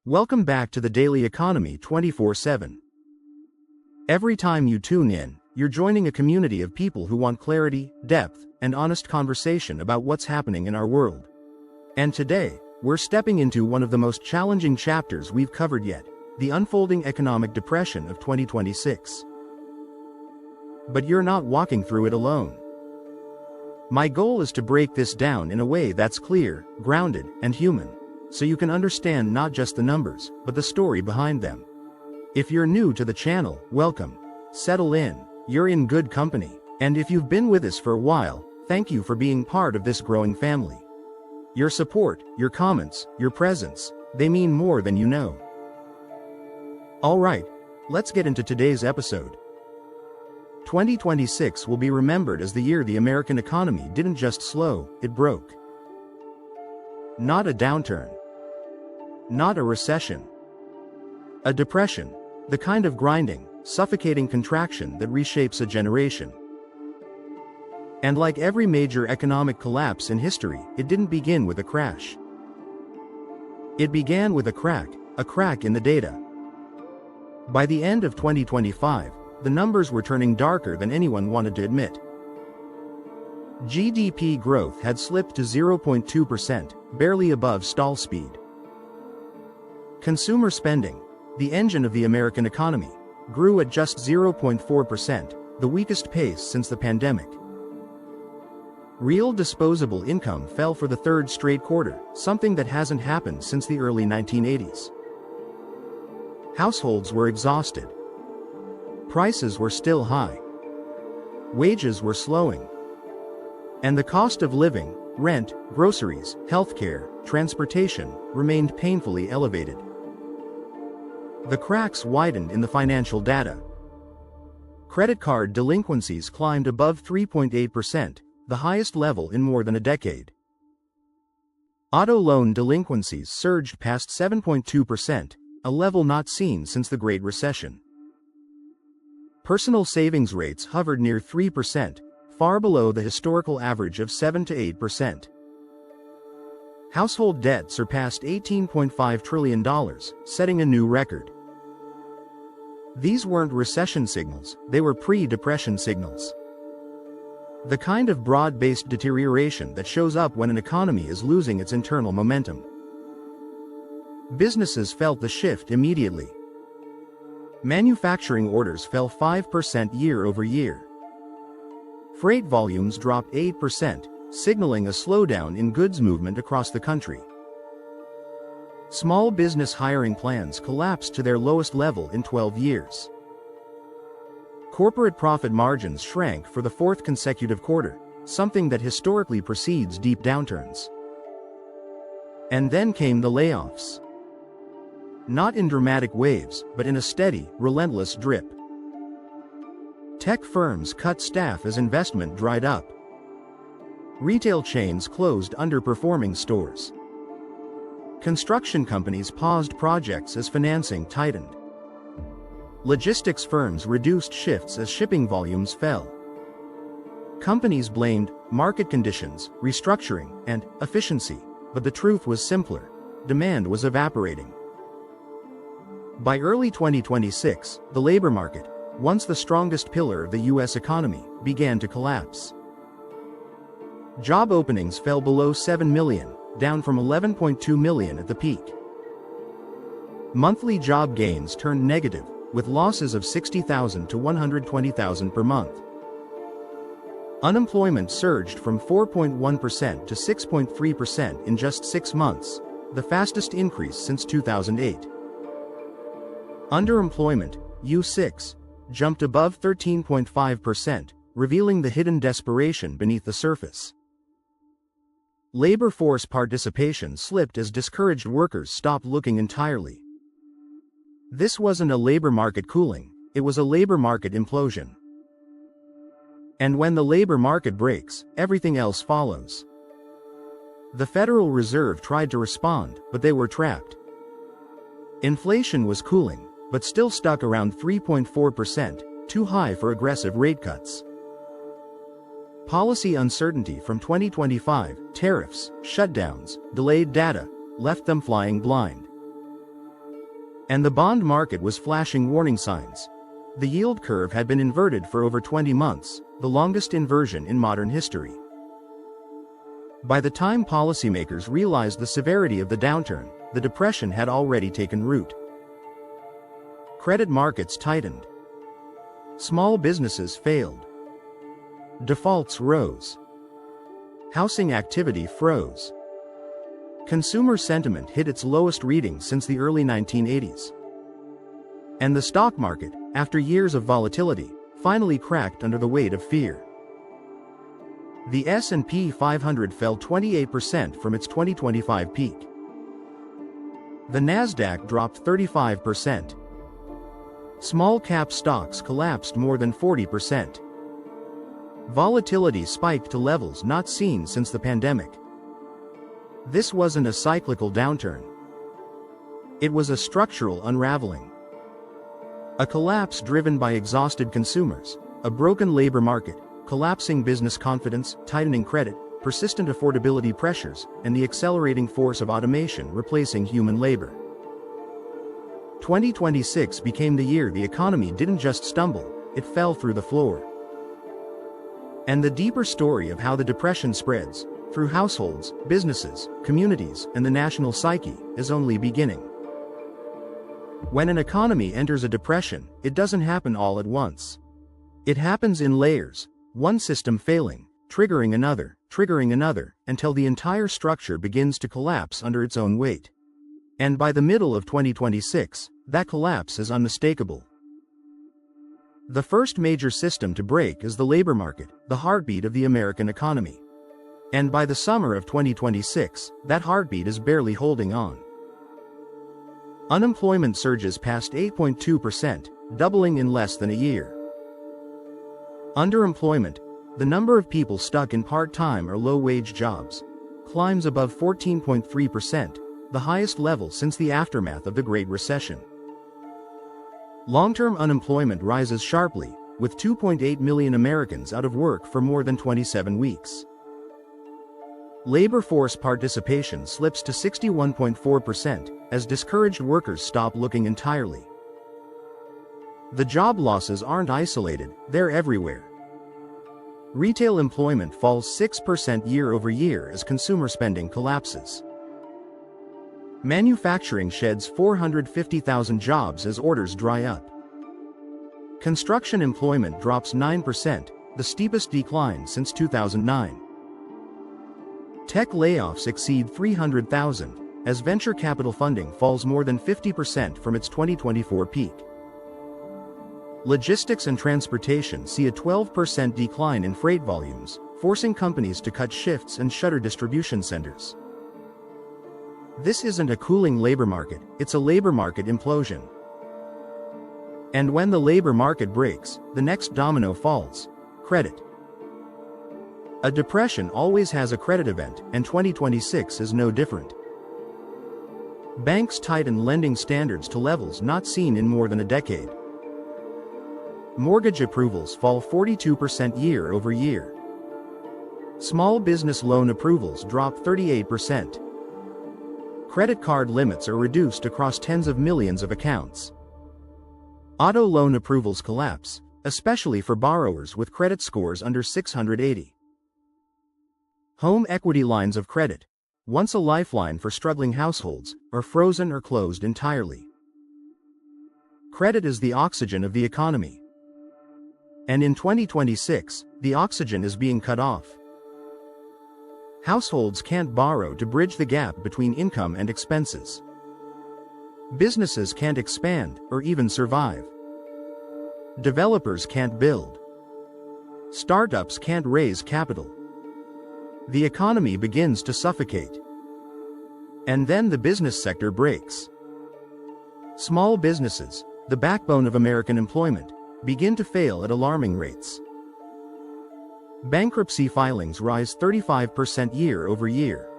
Welcome back to the Daily Economy 24/7. Every time you tune in, you're joining a community of people who want clarity, depth, and honest conversation about what's happening in our world. And today, we're stepping into one of the most challenging chapters we've covered yet, the unfolding economic depression of 2026. But you're not walking through it alone. My goal is to break this down in a way that's clear, grounded, and human, so you can understand not just the numbers, but the story behind them. If you're new to the channel, welcome. Settle in, you're in good company. And if you've been with us for a while, thank you for being part of this growing family. Your support, your comments, your presence, they mean more than you know. Alright, let's get into today's episode. 2026 will be remembered as the year the American economy didn't just slow, it broke. Not a downturn. Not a recession. A depression, the kind of grinding, suffocating contraction that reshapes a generation. And like every major economic collapse in history, it didn't begin with a crash. It began with a crack in the data. By the end of 2025, the numbers were turning darker than anyone wanted to admit. GDP growth had slipped to 0.2%, barely above stall speed. Consumer spending, the engine of the American economy, grew at just 0.4%, the weakest pace since the pandemic. Real disposable income fell for the third straight quarter, something that hasn't happened since the early 1980s. Households were exhausted. Prices were still high. Wages were slowing. And the cost of living, rent, groceries, healthcare, transportation, remained painfully elevated. The cracks widened in the financial data. Credit card delinquencies climbed above 3.8%, the highest level in more than a decade. Auto loan delinquencies surged past 7.2%, a level not seen since the Great Recession. Personal savings rates hovered near 3%, far below the historical average of 7 to 8%. Household debt surpassed $18.5 trillion, setting a new record. These weren't recession signals, they were pre-depression signals. The kind of broad-based deterioration that shows up when an economy is losing its internal momentum. Businesses felt the shift immediately. Manufacturing orders fell 5% year over year. Freight volumes dropped 8%, signaling a slowdown in goods movement across the country. Small business hiring plans collapsed to their lowest level in 12 years. Corporate profit margins shrank for the fourth consecutive quarter, something that historically precedes deep downturns. And then came the layoffs. Not in dramatic waves, but in a steady, relentless drip. Tech firms cut staff as investment dried up. Retail chains closed underperforming stores. Construction companies paused projects as financing tightened. Logistics firms reduced shifts as shipping volumes fell. Companies blamed market conditions, restructuring, and efficiency, but the truth was simpler. Demand was evaporating. By early 2026, the labor market, once the strongest pillar of the U.S. economy, began to collapse. Job openings fell below 7 million, down from 11.2 million at the peak. Monthly job gains turned negative, with losses of 60,000 to 120,000 per month. Unemployment surged from 4.1% to 6.3% in just 6 months, the fastest increase since 2008. Underemployment, U6, jumped above 13.5%, revealing the hidden desperation beneath the surface. Labor force participation slipped as discouraged workers stopped looking entirely. This wasn't a labor market cooling, it was a labor market implosion. And when the labor market breaks, everything else follows. The Federal Reserve tried to respond, but they were trapped. Inflation was cooling, but still stuck around 3.4%, too high for aggressive rate cuts. Policy uncertainty from 2025, tariffs, shutdowns, delayed data, left them flying blind. And the bond market was flashing warning signs. The yield curve had been inverted for over 20 months, the longest inversion in modern history. By the time policymakers realized the severity of the downturn, the depression had already taken root. Credit markets tightened. Small businesses failed. Defaults rose. Housing activity froze. Consumer sentiment hit its lowest reading since the early 1980s. And the stock market, after years of volatility, finally cracked under the weight of fear. The S&P 500 fell 28% from its 2025 peak. The Nasdaq dropped 35%. Small-cap stocks collapsed more than 40%. Volatility spiked to levels not seen since the pandemic. This wasn't a cyclical downturn. It was a structural unraveling. A collapse driven by exhausted consumers, a broken labor market, collapsing business confidence, tightening credit, persistent affordability pressures, and the accelerating force of automation replacing human labor. 2026 became the year the economy didn't just stumble, it fell through the floor. And the deeper story of how the depression spreads, through households, businesses, communities, and the national psyche, is only beginning. When an economy enters a depression, it doesn't happen all at once. It happens in layers, one system failing, triggering another, until the entire structure begins to collapse under its own weight. And by the middle of 2026, that collapse is unmistakable. The first major system to break is the labor market, the heartbeat of the American economy. And by the summer of 2026, that heartbeat is barely holding on. Unemployment surges past 8.2%, doubling in less than a year. Underemployment, the number of people stuck in part-time or low-wage jobs, climbs above 14.3%, the highest level since the aftermath of the Great Recession. Long-term unemployment rises sharply, with 2.8 million Americans out of work for more than 27 weeks. Labor force participation slips to 61.4% as discouraged workers stop looking entirely. The job losses aren't isolated, they're everywhere. Retail employment falls 6% year over year as consumer spending collapses. Manufacturing sheds 450,000 jobs as orders dry up. Construction employment drops 9%, the steepest decline since 2009. Tech layoffs exceed 300,000, as venture capital funding falls more than 50% from its 2024 peak. Logistics and transportation see a 12% decline in freight volumes, forcing companies to cut shifts and shutter distribution centers. This isn't a cooling labor market, it's a labor market implosion. And when the labor market breaks, the next domino falls: credit. A depression always has a credit event, and 2026 is no different. Banks tighten lending standards to levels not seen in more than a decade. Mortgage approvals fall 42% year over year. Small business loan approvals drop 38%. Credit card limits are reduced across tens of millions of accounts. Auto loan approvals collapse, especially for borrowers with credit scores under 680. Home equity lines of credit, once a lifeline for struggling households, are frozen or closed entirely. Credit is the oxygen of the economy. And in 2026, the oxygen is being cut off. Households can't borrow to bridge the gap between income and expenses. Businesses can't expand or even survive. Developers can't build. Startups can't raise capital. The economy begins to suffocate. And then the business sector breaks. Small businesses, the backbone of American employment, begin to fail at alarming rates. Bankruptcy filings rise 35% year over year.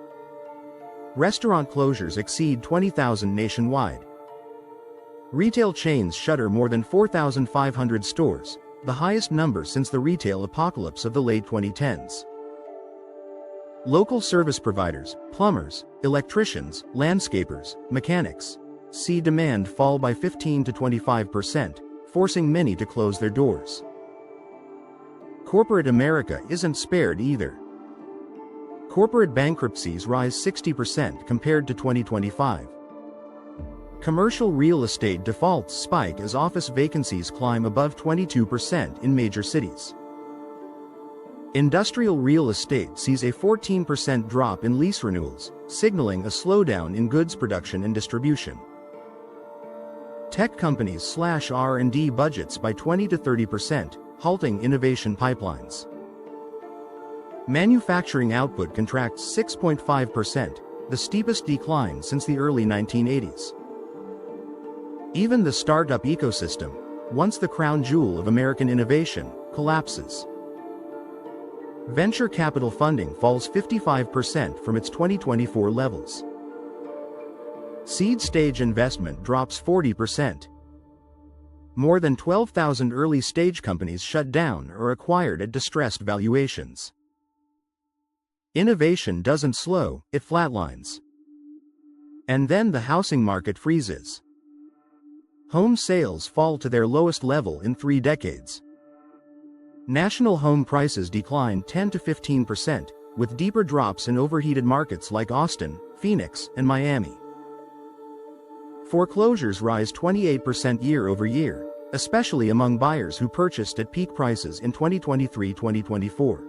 Restaurant closures exceed 20,000 nationwide. Retail chains shutter more than 4,500 stores, the highest number since the retail apocalypse of the late 2010s. Local service providers, plumbers, electricians, landscapers, mechanics, see demand fall by 15 to 25%, forcing many to close their doors. Corporate America isn't spared either. Corporate bankruptcies rise 60% compared to 2025. Commercial real estate defaults spike as office vacancies climb above 22% in major cities. Industrial real estate sees a 14% drop in lease renewals, signaling a slowdown in goods production and distribution. Tech companies slash R&D budgets by 20 to 30%, halting innovation pipelines. Manufacturing output contracts 6.5%, the steepest decline since the early 1980s. Even the startup ecosystem, once the crown jewel of American innovation, collapses. Venture capital funding falls 55% from its 2024 levels. Seed stage investment drops 40%. More than 12,000 early stage companies shut down or acquired at distressed valuations. Innovation doesn't slow, it flatlines. And then the housing market freezes. Home sales fall to their lowest level in 3 decades. National home prices decline 10 to 15%, with deeper drops in overheated markets like Austin, Phoenix, and Miami. Foreclosures rise 28% year over year, especially among buyers who purchased at peak prices in 2023-2024.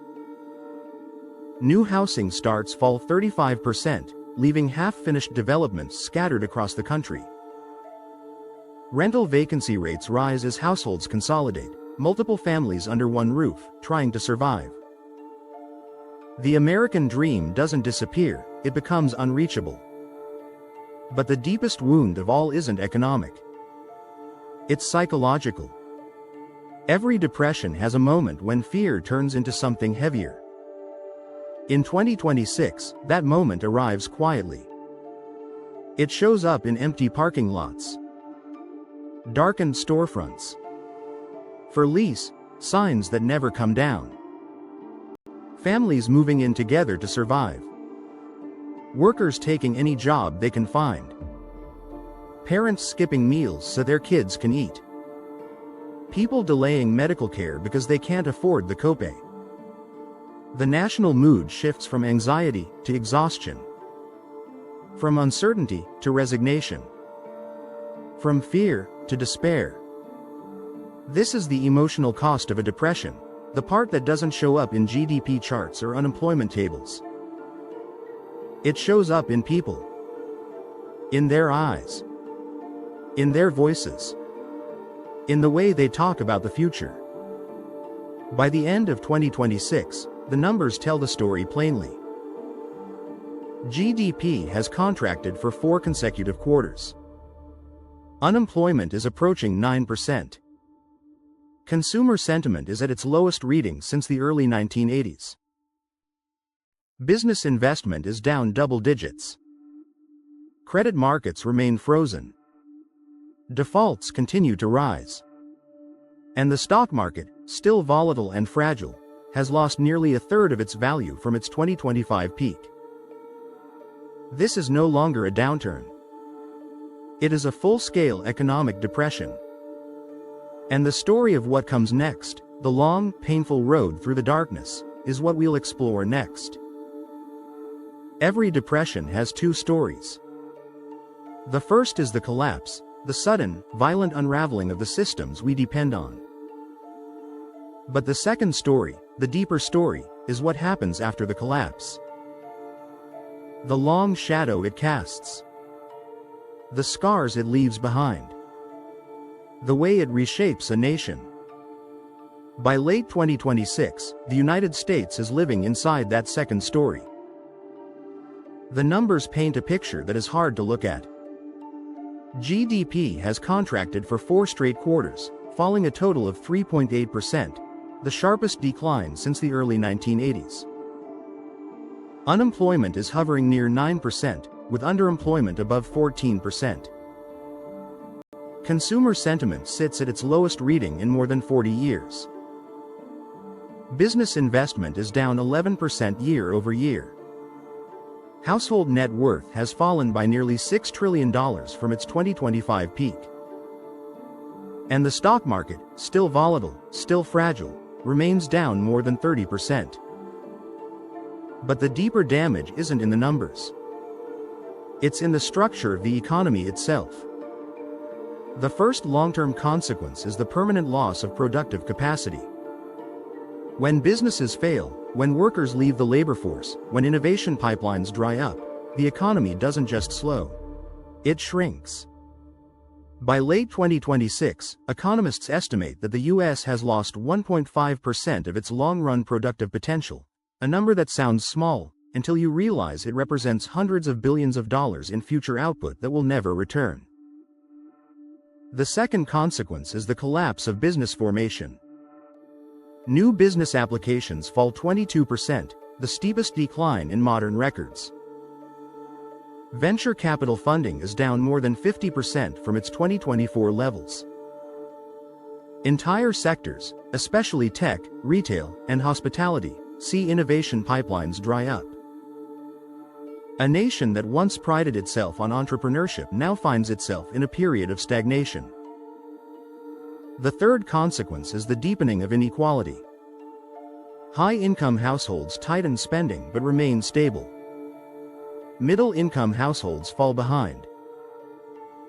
New housing starts fall 35%, leaving half-finished developments scattered across the country. Rental vacancy rates rise as households consolidate, multiple families under one roof, trying to survive. The American dream doesn't disappear, it becomes unreachable. But the deepest wound of all isn't economic. It's psychological. Every depression has a moment when fear turns into something heavier. In 2026, that moment arrives quietly. It shows up in empty parking lots, darkened storefronts, for lease, signs that never come down, families moving in together to survive, workers taking any job they can find, parents skipping meals so their kids can eat, people delaying medical care because they can't afford the copay. The national mood shifts from anxiety to exhaustion, from uncertainty to resignation, from fear to despair. This is the emotional cost of a depression, the part that doesn't show up in GDP charts or unemployment tables. It shows up in people, in their eyes, in their voices, in the way they talk about the future. By the end of 2026, the numbers tell the story plainly. GDP has contracted for 4 consecutive quarters. Unemployment is approaching 9%. Consumer sentiment is at its lowest reading since the early 1980s. Business investment is down double digits. Credit markets remain frozen. Defaults continue to rise. And the stock market, still volatile and fragile, has lost nearly a third of its value from its 2025 peak. This is no longer a downturn. It is a full-scale economic depression. And the story of what comes next, the long, painful road through the darkness, is what we'll explore next. Every depression has 2 stories. The first is the collapse, the sudden, violent unraveling of the systems we depend on. But the second story, the deeper story, is what happens after the collapse. The long shadow it casts. The scars it leaves behind. The way it reshapes a nation. By late 2026, the United States is living inside that second story. The numbers paint a picture that is hard to look at. GDP has contracted for 4 straight quarters, falling a total of 3.8%, the sharpest decline since the early 1980s. Unemployment is hovering near 9%, with underemployment above 14%. Consumer sentiment sits at its lowest reading in more than 40 years. Business investment is down 11% year over year. Household net worth has fallen by nearly $6 trillion from its 2025 peak. And the stock market, still volatile, still fragile, remains down more than 30%. But the deeper damage isn't in the numbers. It's in the structure of the economy itself. The first long-term consequence is the permanent loss of productive capacity. When businesses fail, when workers leave the labor force, when innovation pipelines dry up, the economy doesn't just slow. It shrinks. By late 2026, economists estimate that the U.S. has lost 1.5% of its long-run productive potential, a number that sounds small, until you realize it represents hundreds of billions of dollars in future output that will never return. The second consequence is the collapse of business formation. New business applications fall 22%, the steepest decline in modern records. Venture capital funding is down more than 50% from its 2024 levels. Entire sectors, especially tech, retail, and hospitality, see innovation pipelines dry up. A nation that once prided itself on entrepreneurship now finds itself in a period of stagnation. The third consequence is the deepening of inequality. High-income households tighten spending but remain stable. Middle-income households fall behind.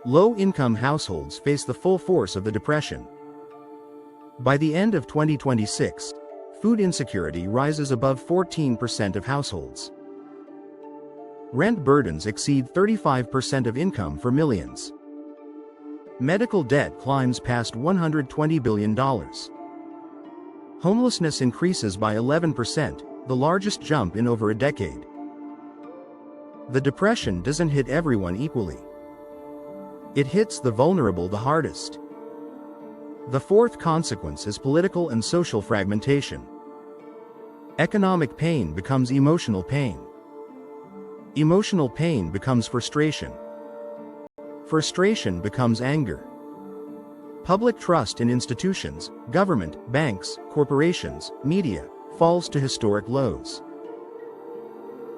Low-income households face the full force of the depression. By the end of 2026, food insecurity rises above 14% of households. Rent burdens exceed 35% of income for millions. Medical debt climbs past $120 billion. Homelessness increases by 11%, the largest jump in over a decade. The depression doesn't hit everyone equally. It hits the vulnerable the hardest. The fourth consequence is political and social fragmentation. Economic pain becomes emotional pain. Emotional pain becomes frustration. Frustration becomes anger. Public trust in institutions, government, banks, corporations, media, falls to historic lows.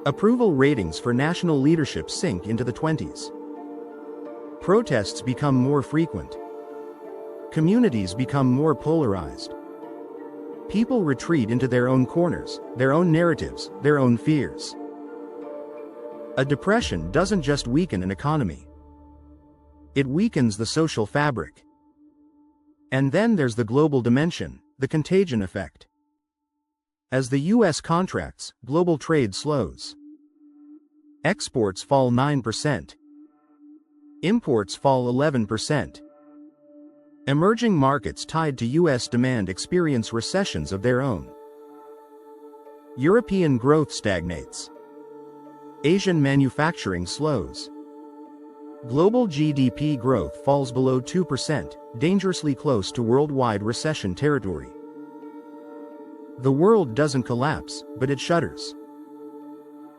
Approval ratings for national leadership sink into the 20s. Protests become more frequent. Communities become more polarized. People retreat into their own corners, their own narratives, their own fears. A depression doesn't just weaken an economy. It weakens the social fabric. And then there's the global dimension, the contagion effect. As the U.S. contracts, global trade slows. Exports fall 9%. Imports fall 11%. Emerging markets tied to U.S. demand experience recessions of their own. European growth stagnates. Asian manufacturing slows. Global GDP growth falls below 2%, dangerously close to worldwide recession territory. The world doesn't collapse, but it shudders.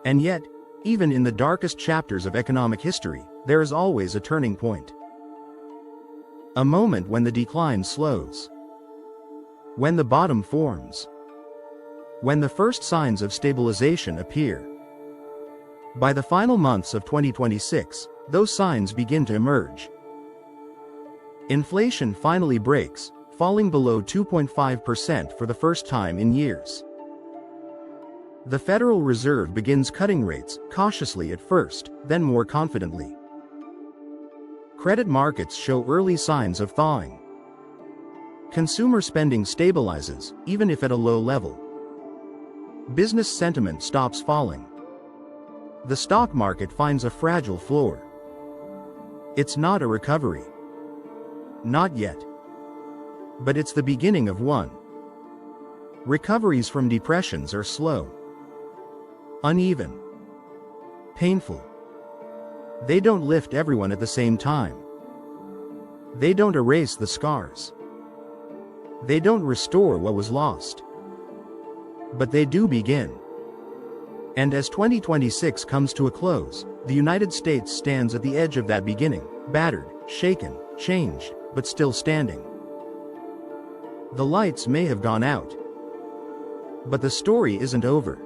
And yet, even in the darkest chapters of economic history, there is always a turning point. A moment when the decline slows. When the bottom forms. When the first signs of stabilization appear. By the final months of 2026, those signs begin to emerge. Inflation finally breaks, falling below 2.5% for the first time in years. The Federal Reserve begins cutting rates, cautiously at first, then more confidently. Credit markets show early signs of thawing. Consumer spending stabilizes, even if at a low level. Business sentiment stops falling. The stock market finds a fragile floor. It's not a recovery. Not yet. But it's the beginning of one. Recoveries from depressions are slow. Uneven. Painful. They don't lift everyone at the same time. They don't erase the scars. They don't restore what was lost. But they do begin. And as 2026 comes to a close, the United States stands at the edge of that beginning, battered, shaken, changed, but still standing. The lights may have gone out. But the story isn't over.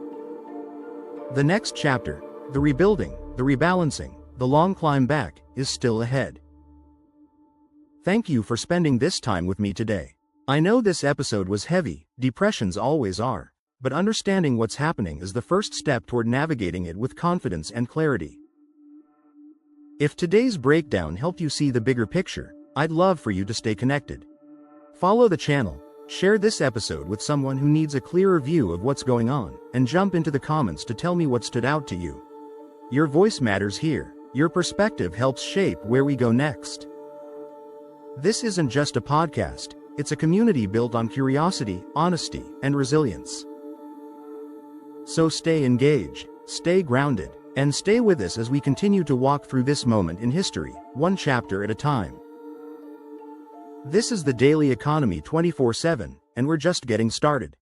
The next chapter, The rebuilding, the rebalancing, the long climb back, is still ahead. Thank you for spending this time with me today. I know this episode was heavy, depressions always are, but understanding what's happening is the first step toward navigating it with confidence and clarity. If today's breakdown helped you see the bigger picture, I'd love for you to stay connected. Follow the channel, share this episode with someone who needs a clearer view of what's going on, and jump into the comments to tell me what stood out to you. Your voice matters here. Your perspective helps shape where we go next. This isn't just a podcast, it's a community built on curiosity, honesty, and resilience. So stay engaged, stay grounded, and stay with us as we continue to walk through this moment in history, one chapter at a time. This is the Daily Economy 24/7, and we're just getting started.